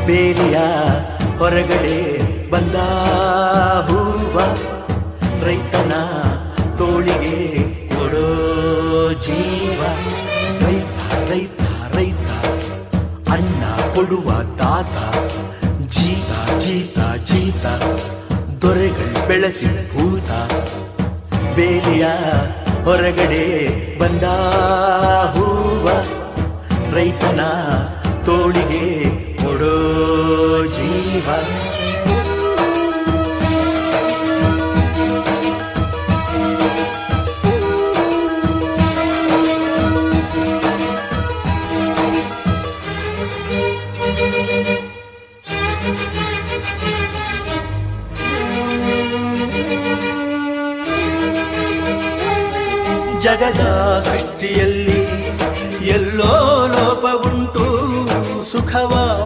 ಬೇಲಿಯ ಹೊರಗಡೆ ಬಂದ ಹೂವ, ರೈತನ ತೋಳಿಗೆ ಕೊಡೋ ಜೀವ. ರೈತ ರೈತ ರೈತ ಅನ್ನ ಕೊಡುವ ತಾತ, ಜೀತ ಜೀತ ಜೀತ ದೊರೆಗಳು ಬೆಳೆಸಿ ಭೂತ. ಬೇಲಿಯ ಹೊರಗಡೆ ಬಂದ ಹೂವ, ರೈತನ ತೋಳಿಗೆ ಕೊಡೋ ಜೀವ. ಜಗದ ಸೃಷ್ಟಿಯಲ್ಲಿ ಎಲ್ಲೋ ಲೋಪವುಂಟು, ಸುಖವ